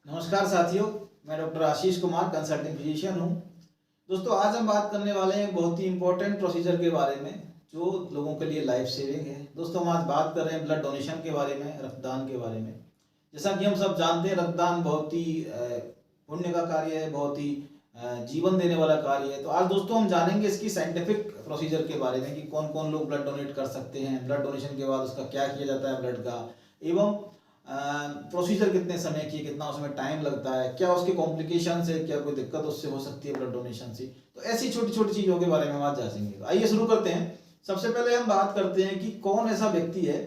नमस्कार साथियों, मैं doctor Ashish Kumar consulting physician हूँ। दोस्तों, आज हम बात करने वाले हैं बहुत ही इंपॉर्टेंट प्रोसीजर के बारे में जो लोगों के लिए लाइफ सेविंग है। दोस्तों, हम आज बात कर रहे हैं ब्लड डोनेशन के बारे में, रक्तदान के बारे में। जैसा कि हम सब जानते हैं, रक्तदान बहुत ही पुण्य का कार्य है, बहुत ही जीवन देने वाला कार्य है। तो आज दोस्तों हम जानेंगे इसकी साइंटिफिक प्रोसीजर के बारे में कि कौन कौन लोग ब्लड डोनेट कर सकते हैं, ब्लड डोनेशन के बाद उसका क्या किया जाता है ब्लड का, एवं प्रोसीजर कितने समय की, कितना उसमें टाइम लगता है, क्या उसके कॉम्प्लिकेशन है, क्या कोई दिक्कत उससे हो सकती है ब्लड डोनेशन से। तो ऐसी छोटी छोटी चीज़ों के बारे में आज जानेंगे। आइए शुरू करते हैं। सबसे पहले हम बात करते हैं कि कौन ऐसा व्यक्ति है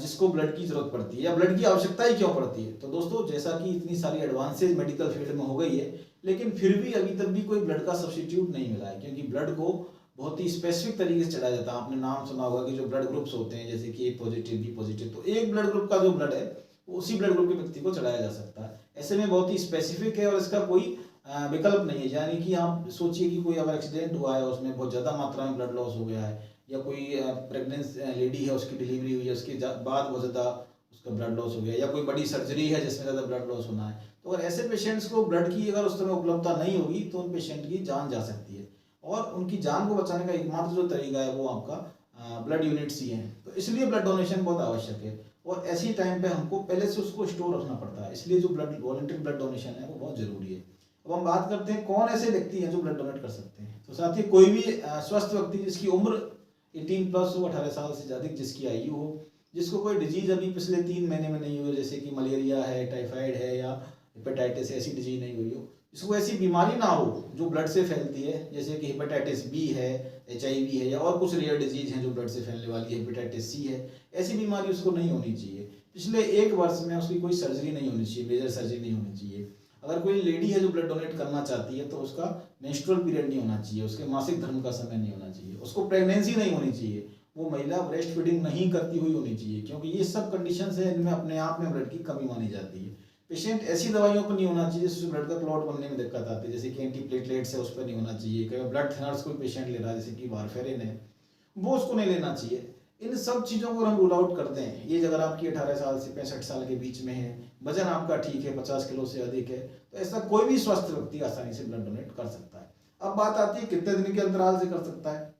जिसको ब्लड की जरूरत पड़ती है या ब्लड की आवश्यकता ही क्यों पड़ती है। तो दोस्तों, जैसा कि इतनी सारी एडवांसेज मेडिकल फील्ड में हो गई है, लेकिन फिर भी अभी तक भी कोई ब्लड का सब्स्टिट्यूट नहीं मिला है, क्योंकि ब्लड को बहुत ही स्पेसिफिक तरीके से चढ़ाया जाता है। आपने नाम सुना होगा कि जो ब्लड ग्रुप्स होते हैं, जैसे कि ए पॉजिटिव, बी पॉजिटिव, तो एक ब्लड ग्रुप का जो ब्लड है उसी ब्लड ग्रुप के व्यक्ति को चढ़ाया जा सकता है। ऐसे में बहुत ही स्पेसिफिक है और इसका कोई विकल्प नहीं है। यानी कि आप सोचिए कि कोई अगर एक्सीडेंट हुआ है, उसमें बहुत ज़्यादा मात्रा में ब्लड लॉस हो गया है, या कोई प्रेग्नेंट लेडी है, उसकी डिलीवरी हुई है, उसके बाद बहुत ज़्यादा उसका ब्लड लॉस हो गया, या कोई बड़ी सर्जरी है जिसमें ज़्यादा ब्लड लॉस होना है, तो अगर ऐसे पेशेंट्स को ब्लड की अगर उस समय उपलब्धता नहीं होगी तो उन पेशेंट की जान जा सकती है। और उनकी जान को बचाने का एकमात्र जो तरीका है वो आपका ब्लड यूनिट्स ही है। तो इसलिए ब्लड डोनेशन बहुत आवश्यक है और ऐसी टाइम पे हमको पहले से उसको स्टोर रखना पड़ता है। इसलिए जो ब्लड वॉलंटरी ब्लड डोनेशन है वो बहुत जरूरी है। अब हम बात करते हैं कौन ऐसे व्यक्ति हैं जो ब्लड डोनेट कर सकते हैं। तो साथ ही कोई भी स्वस्थ व्यक्ति जिसकी उम्र 18 प्लस हो, 18 साल से अधिक जिसकी आयु हो, जिसको कोई डिजीज अभी पिछले 3 महीने में नहीं हुई, जैसे कि मलेरिया है, टाइफाइड है या हेपेटाइटिस, ऐसी डिजीज नहीं हुई हो, जिसको ऐसी बीमारी ना हो जो ब्लड से फैलती है, जैसे कि हेपेटाइटिस बी है, HIV है, या और कुछ रेयर डिजीज हैं जो ब्लड से फैलने वाली है, हेपेटाइटिस C है, ऐसी बीमारी उसको नहीं होनी चाहिए। पिछले 1 वर्ष में उसकी कोई सर्जरी नहीं होनी चाहिए, मेजर सर्जरी नहीं होनी चाहिए। अगर कोई लेडी है जो ब्लड डोनेट करना चाहती है तो उसका मेंस्ट्रुअल पीरियड नहीं होना चाहिए, उसके मासिक धर्म का समय नहीं होना चाहिए, उसको प्रेगनेंसी नहीं होनी चाहिए, वो महिला ब्रेस्ट फीडिंग नहीं करती हुई होनी चाहिए, क्योंकि ये सब कंडीशंस है इनमें अपने आप में ब्लड की कमी मानी जाती है। पेशेंट ऐसी दवाइयों पर नहीं होना चाहिए जिससे ब्लड का क्लॉट बनने में दिक्कत आती है, जैसे कि एंटी प्लेटलेट्स है उस पर नहीं होना चाहिए। कई ब्लड थिनर्स कोई पेशेंट ले रहा है, जैसे कि वारफेरिन है, वो उसको नहीं लेना चाहिए। इन सब चीज़ों को हम रूल आउट करते हैं। ये अगर आपकी 18 साल से 65 साल के बीच में है, वजन आपका ठीक है, 50 किलो से अधिक है, तो ऐसा कोई भी स्वस्थ व्यक्ति आसानी से ब्लड डोनेट कर सकता है। अब बात आती है कितने दिन के अंतराल से कर सकता है।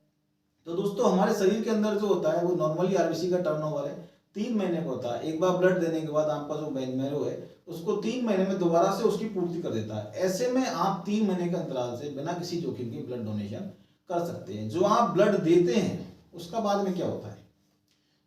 तो दोस्तों, हमारे शरीर के अंदर जो होता है वो नॉर्मली RBC का टर्नओवर है 3 महीने का होता है। एक बार ब्लड देने के बाद आपका जो बोन मैरो है उसको 3 महीने में दोबारा से उसकी पूर्ति कर देता है। ऐसे में आप 3 महीने के अंतराल से बिना किसी जोखिम के ब्लड डोनेशन कर सकते हैं। जो आप ब्लड देते हैं उसका बाद में क्या होता है,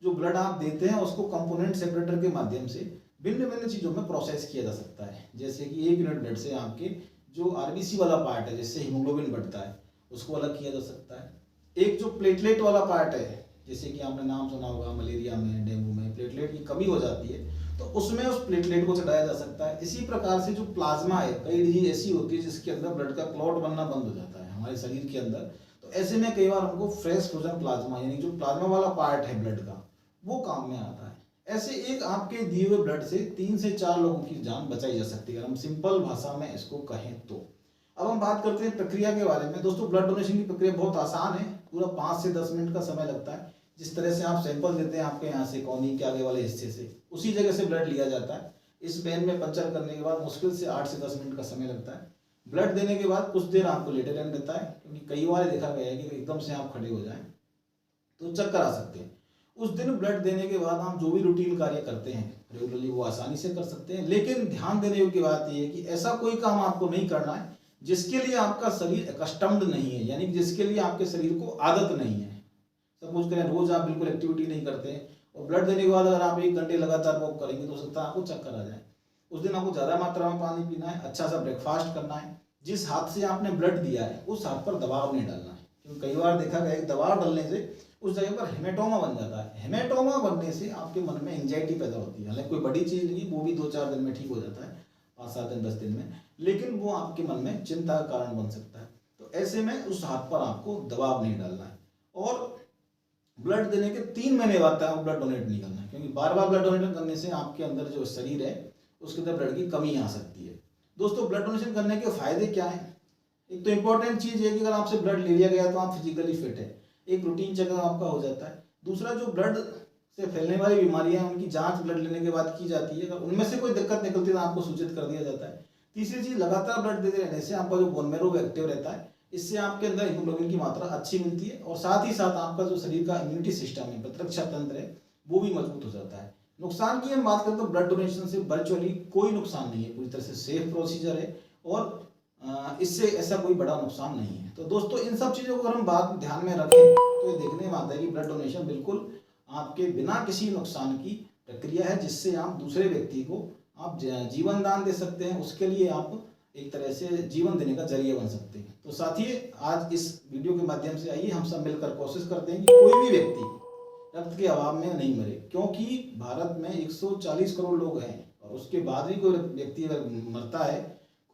जो ब्लड आप देते हैं उसको कंपोनेंट सेपरेटर के माध्यम से भिन्न भिन्न चीज़ों में प्रोसेस किया जा सकता है। जैसे कि 1 यूनिट ब्लड से आपके जो RBC वाला पार्ट है जिससे हीमोग्लोबिन बढ़ता है उसको अलग किया जा सकता है। एक जो प्लेटलेट वाला पार्ट है, जैसे कि आपने नाम सुना होगा मलेरिया में, डेंगू में प्लेटलेट की कमी हो जाती है, तो उसमें उस प्लेटलेट को चढ़ाया जा सकता है। इसी प्रकार से जो प्लाज्मा है, कई डिजीज ऐसी होती है जिसके अंदर ब्लड का क्लॉट बनना बंद हो जाता है हमारे शरीर के अंदर, तो ऐसे में कई बार हमको फ्रेश फ्रोजन प्लाज्मा यानी जो प्लाज्मा वाला पार्ट है ब्लड का वो काम में आता है। ऐसे एक आपके दिए हुए ब्लड से 3 से 4 लोगों की जान बचाई जा सकती है, अगर हम सिंपल भाषा में इसको कहें तो। अब हम बात करते हैं प्रक्रिया के बारे में। दोस्तों, ब्लड डोनेशन की प्रक्रिया बहुत आसान है, पूरा 5 से 10 मिनट का समय लगता है। जिस तरह से आप सैंपल देते हैं आपके यहाँ से कोहनी के आगे वाले हिस्से से, उसी जगह से ब्लड लिया जाता है। इस पेन में पंचर करने के बाद मुश्किल से 8 से 10 मिनट का समय लगता है। ब्लड देने के बाद कुछ देर आपको लेटे रहना देता है, क्योंकि कई बार देखा गया है कि एकदम से आप खड़े हो जाएं तो चक्कर आ सकते हैं। उस दिन ब्लड देने के बाद आप जो भी रूटीन कार्य करते हैं रेगुलरली वो आसानी से कर सकते हैं। लेकिन ध्यान देने योग्य बात यह है कि ऐसा कोई काम आपको नहीं करना है जिसके लिए आपका शरीर कस्टम्ड नहीं है, यानी जिसके लिए आपके शरीर को आदत नहीं है। सपोज करें रोज आप बिल्कुल एक्टिविटी नहीं करते हैं और ब्लड देने के बाद अगर आप 1 घंटे लगातार वॉक करेंगे तो हो सकता है आपको चक्कर आ जाए। उस दिन आपको ज़्यादा मात्रा में पानी पीना है, अच्छा सा ब्रेकफास्ट करना है, जिस हाथ से आपने ब्लड दिया है उस हाथ पर दबाव नहीं डालना है, क्योंकि कई बार देखा गया है दबाव डालने से उस जगह पर हेमेटोमा बन जाता है। हेमेटोमा बनने से आपके मन में एंजाइटी पैदा होती है। हालांकि कोई बड़ी चीज़ नहीं, वो भी 2-4 दिन में ठीक हो जाता है, 5-7 दिन 10 दिन में, लेकिन वो आपके मन में चिंता का कारण बन सकता है। तो ऐसे में उस हाथ पर आपको दबाव नहीं डालना है और ब्लड देने के 3 महीने बाद तक ब्लड डोनेट नहीं करना है, क्योंकि बार बार ब्लड डोनेट करने से आपके अंदर जो शरीर है उसके अंदर ब्लड की कमी आ सकती है। दोस्तों, ब्लड डोनेशन करने के फायदे क्या हैं? एक तो इंपॉर्टेंट चीज़ है कि अगर आपसे ब्लड ले लिया गया तो आप फिजिकली फिट है, एक रूटीन चेकअप आपका हो जाता है। दूसरा, जो ब्लड से फैलने वाली बीमारियां उनकी जांच ब्लड लेने के बाद की जाती है। अगर उनमें से कोई दिक्कत निकलती है तो आपको सूचित कर दिया जाता है। तीसरी चीज, लगातार ब्लड देते रहने से आपका जो बोन मैरो एक्टिव रहता है, इससे आपके अंदर हीमोग्लोबिन की मात्रा अच्छी मिलती है और साथ ही साथ आपका जो शरीर का इम्यूनिटी सिस्टम है, प्रतिरक्षा तंत्र है, वो भी मजबूत हो जाता है। नुकसान की हम बात करें तो ब्लड डोनेशन से वर्चुअली कोई नुकसान नहीं है, पूरी तरह से सेफ प्रोसीजर है और इससे ऐसा कोई बड़ा नुकसान नहीं है। तो दोस्तों इन सब चीज़ों को अगर हम बात ध्यान में रखें तो ये देखने में आता है कि ब्लड डोनेशन बिल्कुल आपके बिना किसी नुकसान की प्रक्रिया है, जिससे आप दूसरे व्यक्ति को आप जीवन दान दे सकते हैं, उसके लिए आप एक तरह से जीवन देने का जरिया बन सकते हैं। तो साथियों, आज इस वीडियो के माध्यम से आइए हम सब मिलकर कोशिश करते हैं कि कोई भी व्यक्ति रक्त के अभाव में नहीं मरे, क्योंकि भारत में 140 करोड़ लोग हैं और उसके बाद भी कोई व्यक्ति अगर मरता है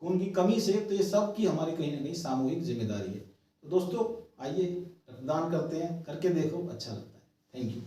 खून की कमी से, तो ये सब की हमारी कहीं ना कहीं सामूहिक जिम्मेदारी है। तो दोस्तों आइए रक्तदान करते हैं, करके देखो, अच्छा लगता है। Thank you.